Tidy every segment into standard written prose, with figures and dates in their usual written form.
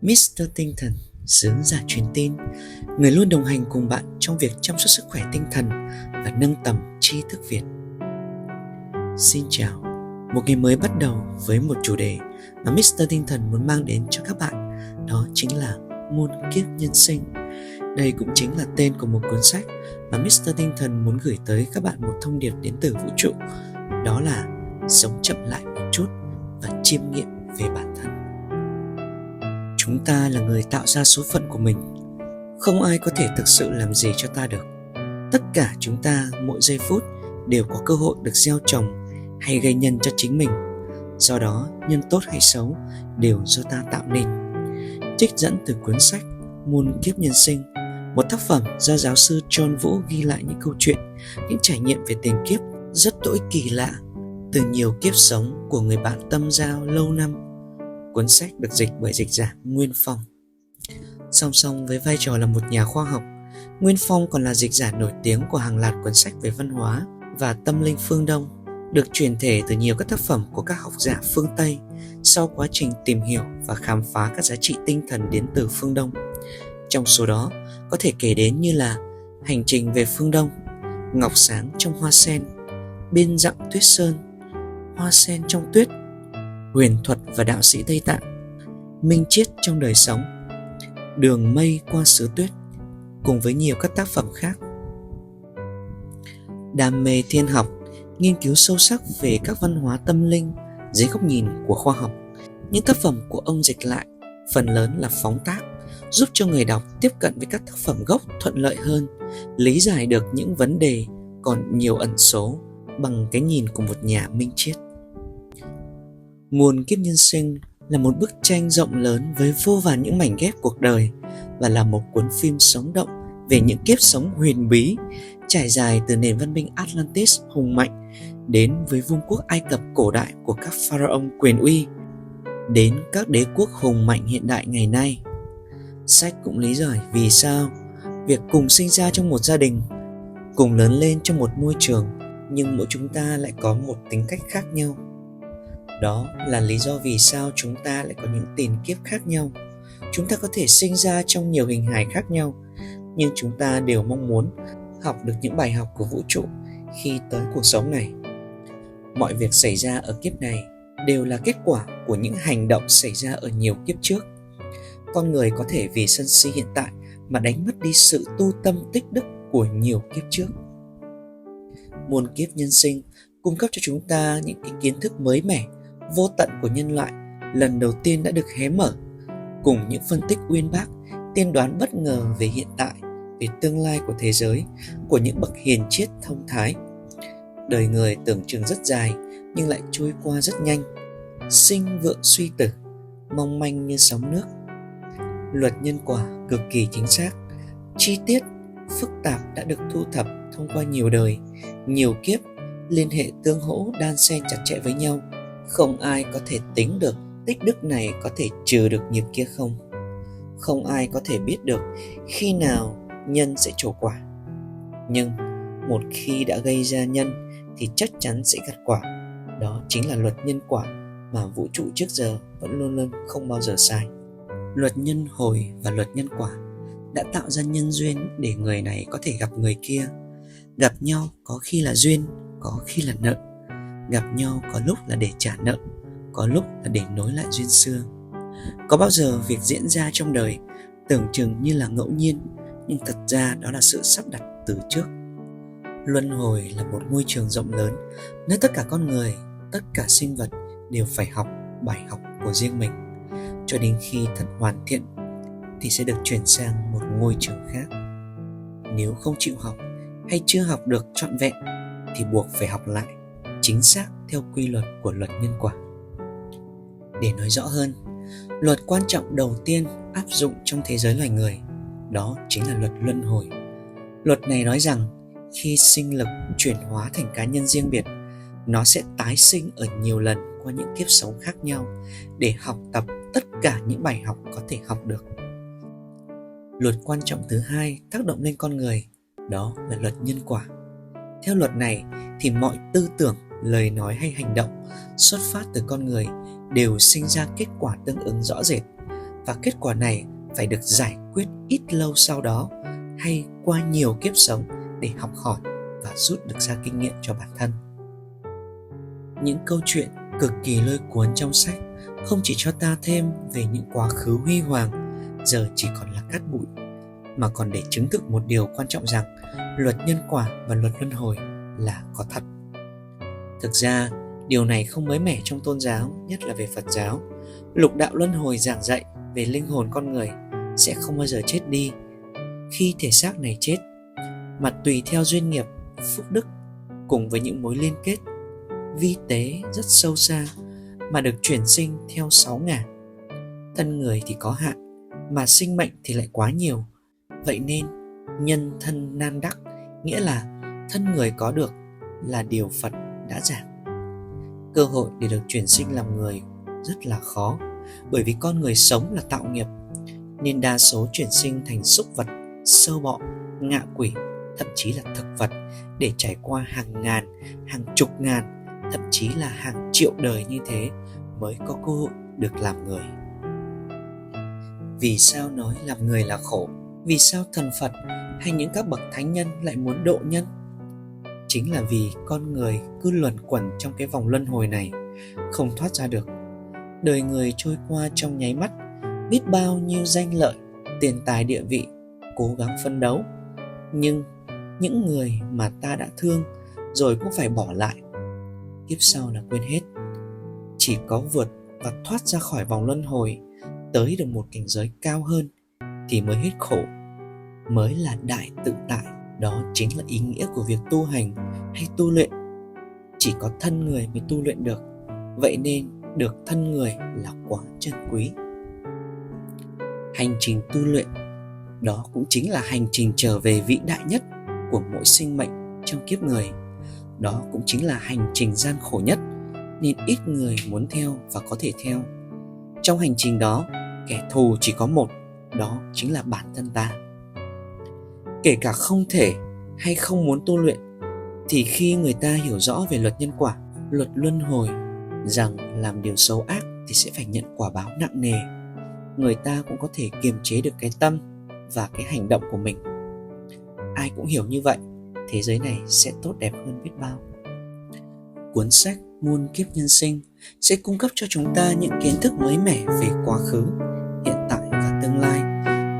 Mr. Tinh Thần, sứ giả truyền tin, người luôn đồng hành cùng bạn trong việc chăm sóc sức khỏe tinh thần và nâng tầm tri thức Việt. Xin chào, một ngày mới bắt đầu với một chủ đề mà Mr. Tinh Thần muốn mang đến cho các bạn, đó chính là muôn kiếp nhân sinh. Đây cũng chính là tên của một cuốn sách mà Mr. Tinh Thần muốn gửi tới các bạn một thông điệp đến từ vũ trụ, đó là sống chậm lại một chút và chiêm nghiệm về bản thân. Chúng ta là người tạo ra số phận của mình. Không ai có thể thực sự làm gì cho ta được. Tất cả chúng ta mỗi giây phút đều có cơ hội được gieo trồng hay gây nhân cho chính mình. Do đó, nhân tốt hay xấu đều do ta tạo nên. Trích dẫn từ cuốn sách Muôn kiếp nhân sinh, một tác phẩm do giáo sư John Vũ ghi lại những câu chuyện, những trải nghiệm về tiền kiếp rất đỗi kỳ lạ từ nhiều kiếp sống của người bạn tâm giao lâu năm. Cuốn sách được dịch bởi dịch giả Nguyên Phong. Song song với vai trò là một nhà khoa học, Nguyên Phong còn là dịch giả nổi tiếng của hàng loạt cuốn sách về văn hóa và tâm linh phương Đông, được truyền thể từ nhiều các tác phẩm của các học giả phương Tây sau quá trình tìm hiểu và khám phá các giá trị tinh thần đến từ phương Đông. Trong số đó có thể kể đến như là Hành trình về phương Đông, Ngọc sáng trong hoa sen, Biên dặm tuyết sơn, Hoa sen trong tuyết, Huyền thuật và đạo sĩ Tây Tạng, Minh triết trong đời sống, Đường mây qua xứ tuyết, cùng với nhiều các tác phẩm khác. Đam mê thiên học, nghiên cứu sâu sắc về các văn hóa tâm linh dưới góc nhìn của khoa học. Những tác phẩm của ông dịch lại phần lớn là phóng tác, giúp cho người đọc tiếp cận với các tác phẩm gốc thuận lợi hơn, lý giải được những vấn đề còn nhiều ẩn số bằng cái nhìn của một nhà minh triết. Muôn kiếp nhân sinh là một bức tranh rộng lớn với vô vàn những mảnh ghép cuộc đời và là một cuốn phim sống động về những kiếp sống huyền bí trải dài từ nền văn minh Atlantis hùng mạnh đến với vương quốc Ai Cập cổ đại của các pharaoh quyền uy, đến các đế quốc hùng mạnh hiện đại ngày nay. Sách cũng lý giải vì sao việc cùng sinh ra trong một gia đình, cùng lớn lên trong một môi trường, nhưng mỗi chúng ta lại có một tính cách khác nhau. Đó là lý do vì sao chúng ta lại có những tiền kiếp khác nhau. Chúng ta có thể sinh ra trong nhiều hình hài khác nhau, nhưng chúng ta đều mong muốn học được những bài học của vũ trụ khi tới cuộc sống này. Mọi việc xảy ra ở kiếp này đều là kết quả của những hành động xảy ra ở nhiều kiếp trước. Con người có thể vì sân si hiện tại mà đánh mất đi sự tu tâm tích đức của nhiều kiếp trước. Muôn kiếp nhân sinh cung cấp cho chúng ta những cái kiến thức mới mẻ, vô tận của nhân loại lần đầu tiên đã được hé mở, cùng những phân tích uyên bác, tiên đoán bất ngờ về hiện tại, về tương lai của thế giới, của những bậc hiền triết thông thái. Đời người tưởng chừng rất dài nhưng lại trôi qua rất nhanh, sinh vượng suy tử, mong manh như sóng nước. Luật nhân quả cực kỳ chính xác, chi tiết, phức tạp đã được thu thập thông qua nhiều đời, nhiều kiếp, liên hệ tương hỗ đan xen chặt chẽ với nhau. Không ai có thể tính được tích đức này có thể trừ được nghiệp kia không. Không ai có thể biết được khi nào nhân sẽ trổ quả. Nhưng một khi đã gây ra nhân thì chắc chắn sẽ gặt quả. Đó chính là luật nhân quả mà vũ trụ trước giờ vẫn luôn luôn không bao giờ sai. Luật nhân hồi và luật nhân quả đã tạo ra nhân duyên để người này có thể gặp người kia. Gặp nhau có khi là duyên, có khi là nợ. Gặp nhau có lúc là để trả nợ, có lúc là để nối lại duyên xưa. Có bao giờ việc diễn ra trong đời tưởng chừng như là ngẫu nhiên, nhưng thật ra đó là sự sắp đặt từ trước. Luân hồi là một môi trường rộng lớn, nơi tất cả con người, tất cả sinh vật đều phải học bài học của riêng mình. Cho đến khi thật hoàn thiện thì sẽ được chuyển sang một ngôi trường khác. Nếu không chịu học hay chưa học được trọn vẹn thì buộc phải học lại chính xác theo quy luật của luật nhân quả. Để nói rõ hơn, luật quan trọng đầu tiên áp dụng trong thế giới loài người đó chính là luật luân hồi. Luật này nói rằng khi sinh lực chuyển hóa thành cá nhân riêng biệt, nó sẽ tái sinh ở nhiều lần qua những kiếp sống khác nhau để học tập tất cả những bài học có thể học được. Luật quan trọng thứ hai tác động lên con người đó là luật nhân quả. Theo luật này thì mọi tư tưởng, lời nói hay hành động xuất phát từ con người đều sinh ra kết quả tương ứng rõ rệt. và kết quả này phải được giải quyết ít lâu sau đó hay qua nhiều kiếp sống để học hỏi và rút được ra kinh nghiệm cho bản thân. Những câu chuyện cực kỳ lôi cuốn trong sách không chỉ cho ta thêm về những quá khứ huy hoàng giờ chỉ còn là cát bụi, mà còn để chứng thực một điều quan trọng rằng luật nhân quả và luật luân hồi là có thật. Thực ra, điều này không mới mẻ trong tôn giáo, nhất là về Phật giáo. Lục đạo luân hồi giảng dạy về linh hồn con người sẽ không bao giờ chết đi khi thể xác này chết, mà tùy theo duyên nghiệp, phúc đức cùng với những mối liên kết vi tế rất sâu xa mà được chuyển sinh theo 6 ngả. Thân người thì có hạn, mà sinh mệnh thì lại quá nhiều. Vậy nên nhân thân nan đắc, nghĩa là thân người có được là điều Phật đã giảng. Cơ hội để được chuyển sinh làm người rất là khó, bởi vì con người sống là tạo nghiệp, nên đa số chuyển sinh thành súc vật, sâu bọ, ngạ quỷ, thậm chí là thực vật để trải qua hàng ngàn, hàng chục ngàn, thậm chí là hàng triệu đời như thế mới có cơ hội được làm người. Vì sao nói làm người là khổ? Vì sao thần Phật hay những các bậc thánh nhân lại muốn độ nhân? Chính là vì con người cứ luẩn quẩn trong cái vòng luân hồi này, không thoát ra được. Đời người trôi qua trong nháy mắt, biết bao nhiêu danh lợi, tiền tài địa vị, cố gắng phấn đấu. Nhưng những người mà ta đã thương rồi cũng phải bỏ lại. Kiếp sau là quên hết. Chỉ có vượt và thoát ra khỏi vòng luân hồi, tới được một cảnh giới cao hơn thì mới hết khổ, mới là đại tự tại. Đó chính là ý nghĩa của việc tu hành hay tu luyện. Chỉ có thân người mới tu luyện được, vậy nên được thân người là quá trân quý. Hành trình tu luyện, đó cũng chính là hành trình trở về vĩ đại nhất của mỗi sinh mệnh trong kiếp người. Đó cũng chính là hành trình gian khổ nhất, nên ít người muốn theo và có thể theo. Trong hành trình đó, kẻ thù chỉ có một, đó chính là bản thân ta. Kể cả không thể hay không muốn tu luyện, thì khi người ta hiểu rõ về luật nhân quả, luật luân hồi, rằng làm điều xấu ác thì sẽ phải nhận quả báo nặng nề, người ta cũng có thể kiềm chế được cái tâm và cái hành động của mình. Ai cũng hiểu như vậy, thế giới này sẽ tốt đẹp hơn biết bao. Cuốn sách Muôn Kiếp Nhân Sinh sẽ cung cấp cho chúng ta những kiến thức mới mẻ về quá khứ, hiện tại và tương lai,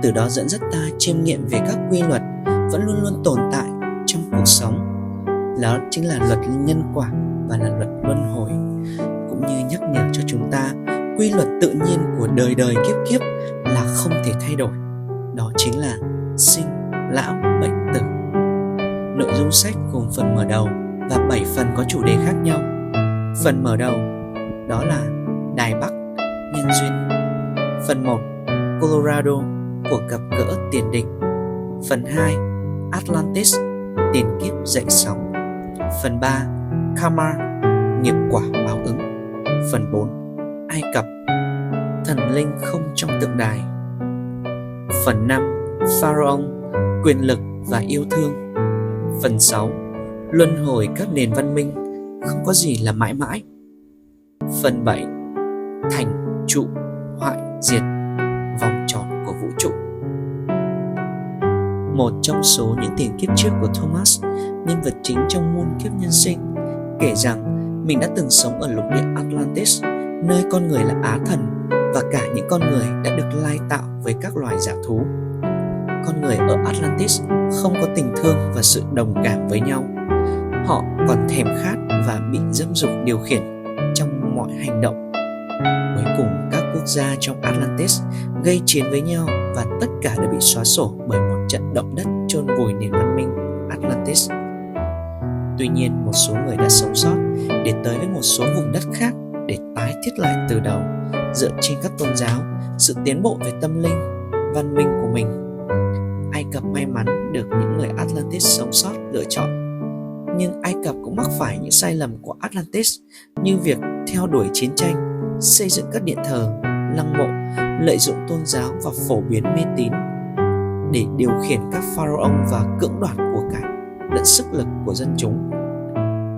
từ đó dẫn dắt ta chiêm nghiệm về các quy luật vẫn luôn luôn tồn tại trong cuộc sống. Đó chính là luật nhân quả và là luật luân hồi, cũng như nhắc nhở cho chúng ta quy luật tự nhiên của đời đời kiếp kiếp là không thể thay đổi. Đó chính là sinh, lão, bệnh, tử. Nội dung sách gồm phần mở đầu và 7 phần có chủ đề khác nhau. Phần mở đầu đó là Đài Bắc, nhân duyên. Phần 1, Colorado, cuộc gặp gỡ tiền định. Phần 2, Atlantis, tiền kiếp dậy sóng. Phần 3, Karma, nghiệp quả báo ứng. Phần 4, Ai Cập, thần linh không trong tượng đài. Phần 5, Pharaoh, quyền lực và yêu thương. Phần 6, luân hồi các nền văn minh, không có gì là mãi mãi. Phần 7, thành trụ hoại diệt, vòng tròn của vũ trụ. Một trong số những tiền kiếp trước của Thomas, nhân vật chính trong Muôn Kiếp Nhân Sinh, kể rằng mình đã từng sống ở lục địa Atlantis, nơi con người là á thần và cả những con người đã được lai tạo với các loài dã thú. Con người ở Atlantis không có tình thương và sự đồng cảm với nhau. Họ còn thèm khát và bị dâm dục điều khiển trong mọi hành động. Cuối cùng các quốc gia trong Atlantis gây chiến với nhau và tất cả đã bị xóa sổ bởi một trận động đất chôn vùi nền văn minh Atlantis. Tuy nhiên một số người đã sống sót để tới với một số vùng đất khác để tái thiết lại từ đầu, dựa trên các tôn giáo, sự tiến bộ về tâm linh, văn minh của mình. Ai Cập may mắn được những người Atlantis sống sót lựa chọn. Nhưng Ai Cập cũng mắc phải những sai lầm của Atlantis, như việc theo đuổi chiến tranh, xây dựng các điện thờ, lăng mộ, lợi dụng tôn giáo và phổ biến mê tín để điều khiển các pharaoh và cưỡng đoạt của cải lẫn sức lực của dân chúng.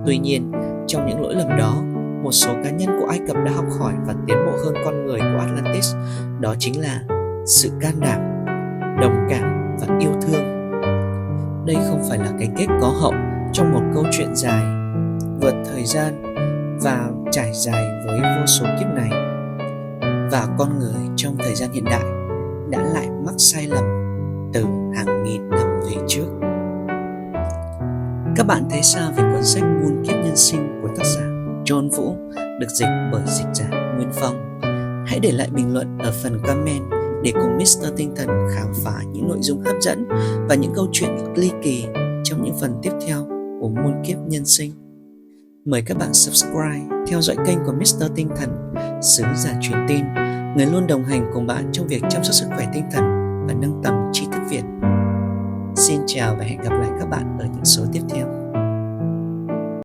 Tuy nhiên, trong những lỗi lầm đó, một số cá nhân của Ai Cập đã học hỏi và tiến bộ hơn con người của Atlantis, đó chính là sự can đảm, đồng cảm và yêu thương. Đây không phải là cái kết có hậu trong một câu chuyện dài, vượt thời gian và trải dài với vô số kiếp này. Và con người trong thời gian hiện đại đã lại mắc sai lầm từ hàng nghìn năm về trước. Các bạn thấy sao về cuốn sách Muôn Kiếp Nhân Sinh của tác giả John Vũ, được dịch bởi dịch giả Nguyên Phong? Hãy để lại bình luận ở phần comment để cùng Mr. Tinh Thần khám phá những nội dung hấp dẫn và những câu chuyện ly kỳ trong những phần tiếp theo của Muôn Kiếp Nhân Sinh. Mời các bạn subscribe, theo dõi kênh của Mr. Tinh Thần, sứ giả truyền tin, người luôn đồng hành cùng bạn trong việc chăm sóc sức khỏe tinh thần và nâng tầm tri thức Việt. Xin chào và hẹn gặp lại các bạn ở những số tiếp theo.